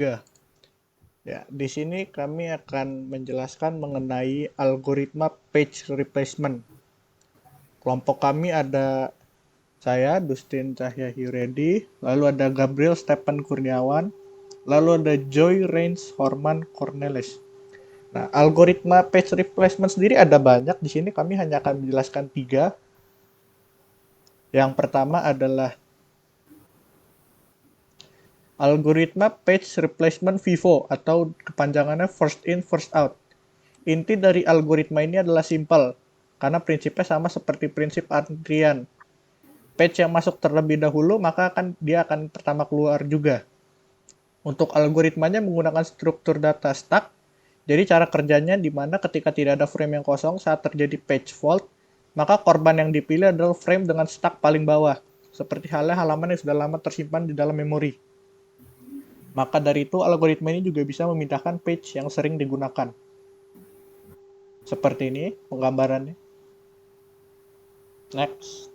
Ya, ya, di sini kami akan menjelaskan mengenai algoritma page replacement. Kelompok kami ada saya, Dustin Cahya Huredi, lalu ada Gabriel Stephen Kurniawan, lalu ada Joy Rains Horman Cornelis. Nah, algoritma page replacement sendiri ada banyak. Di sini kami hanya akan menjelaskan 3. Yang pertama adalah algoritma page replacement FIFO atau kepanjangannya first in first out. Inti dari algoritma ini adalah simpel, karena prinsipnya sama seperti prinsip antrian. Page yang masuk terlebih dahulu, maka dia akan pertama keluar juga. Untuk algoritmanya menggunakan struktur data stack, jadi cara kerjanya di mana ketika tidak ada frame yang kosong saat terjadi page fault, maka korban yang dipilih adalah frame dengan stack paling bawah, seperti halnya halaman yang sudah lama tersimpan di dalam memori. Maka dari itu, algoritma ini juga bisa memindahkan page yang sering digunakan. Seperti ini penggambarannya. Next.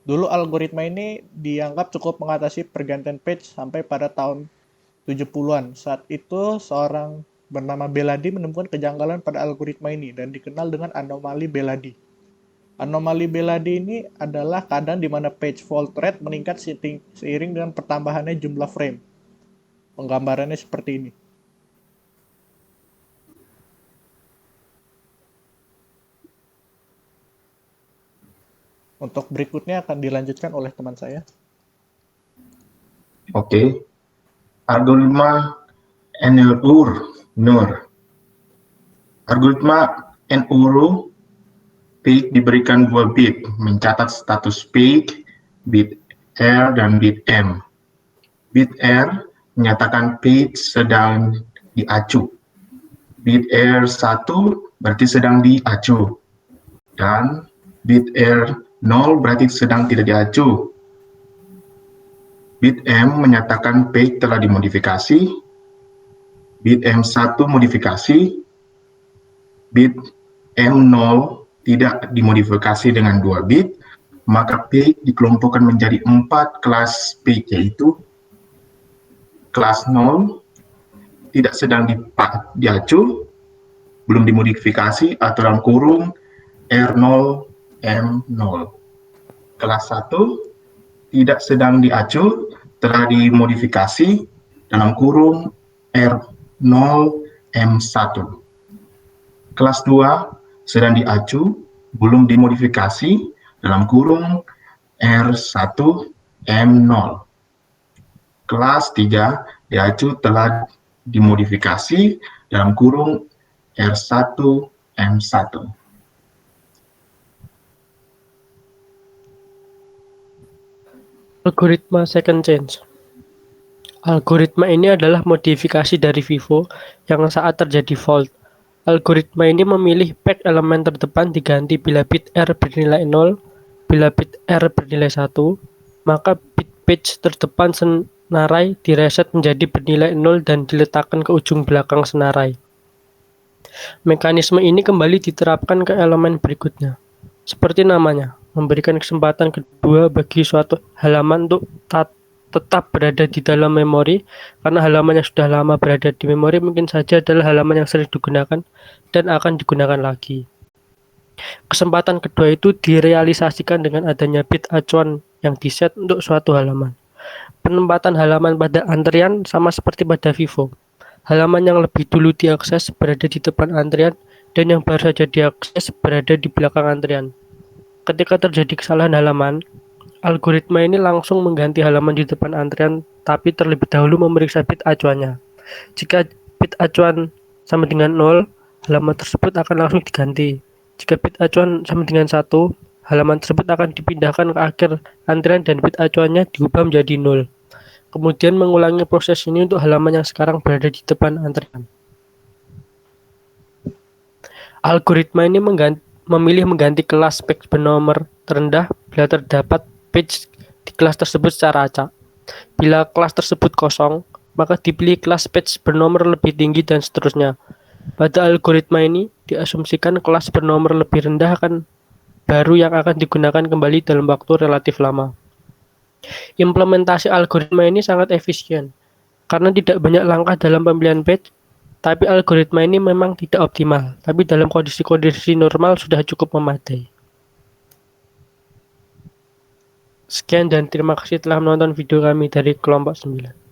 Dulu algoritma ini dianggap cukup mengatasi pergantian page sampai pada tahun 70-an. Saat itu seorang bernama Beladi menemukan kejanggalan pada algoritma ini dan dikenal dengan anomali Beladi. Anomali Beladi ini adalah keadaan di mana page fault rate meningkat seiring dengan pertambahannya jumlah frame. Penggambarannya seperti ini. Untuk berikutnya akan dilanjutkan oleh teman saya. Oke. Algoritma NUR. Algoritma NUR page diberikan 2 bit, mencatat status page, bit R dan bit M. Bit R menyatakan page sedang diacu. Bit R1 berarti sedang diacu. Dan bit R0 berarti sedang tidak diacu. Bit M menyatakan page telah dimodifikasi. Bit M1 modifikasi. Bit M0 tidak dimodifikasi dengan 2 bit, maka page dikelompokkan menjadi 4 kelas page, yaitu kelas 0 tidak sedang diacu, belum dimodifikasi atau dalam kurung R0 M0. Kelas 1 tidak sedang diacu, telah dimodifikasi dalam kurung R0 M1. Kelas 2 sedang diacu, belum dimodifikasi dalam kurung R1 M0. Kelas 3 diacu telah dimodifikasi dalam kurung R1 M1. Algoritma second change. Algoritma ini adalah modifikasi dari FIFO yang saat terjadi fault. Algoritma ini memilih peg elemen terdepan diganti bila bit R bernilai 0, bila bit R bernilai 1, maka bit page terdepan senarai direset menjadi bernilai 0 dan diletakkan ke ujung belakang senarai. Mekanisme ini kembali diterapkan ke elemen berikutnya. Seperti namanya, memberikan kesempatan kedua bagi suatu halaman untuk tetap berada di dalam memori, karena halaman yang sudah lama berada di memori mungkin saja adalah halaman yang sering digunakan dan akan digunakan lagi. Kesempatan kedua itu direalisasikan dengan adanya bit acuan yang diset untuk suatu halaman. Penempatan halaman pada antrian sama seperti pada FIFO. Halaman yang lebih dulu diakses berada di depan antrian dan yang baru saja diakses berada di belakang antrian. Ketika terjadi kesalahan halaman, algoritma ini langsung mengganti halaman di depan antrian, tapi terlebih dahulu memeriksa bit acuannya. Jika bit acuan sama dengan 0, halaman tersebut akan langsung diganti. Jika bit acuan sama dengan 1, halaman tersebut akan dipindahkan ke akhir antrian dan bit acuannya diubah menjadi 0. Kemudian mengulangi proses ini untuk halaman yang sekarang berada di depan antrian. Algoritma ini memilih mengganti kelas page bernomor terendah bila terdapat page di kelas tersebut secara acak. Bila kelas tersebut kosong, maka dipilih kelas page bernomor lebih tinggi dan seterusnya. Pada algoritma ini, diasumsikan kelas bernomor lebih rendah akan baru yang akan digunakan kembali dalam waktu relatif lama. Implementasi algoritma ini sangat efisien. Karena tidak banyak langkah dalam pemilihan page, tapi algoritma ini memang tidak optimal. Tapi dalam kondisi-kondisi normal sudah cukup memadai. Sekian dan terima kasih telah menonton video kami dari kelompok 9.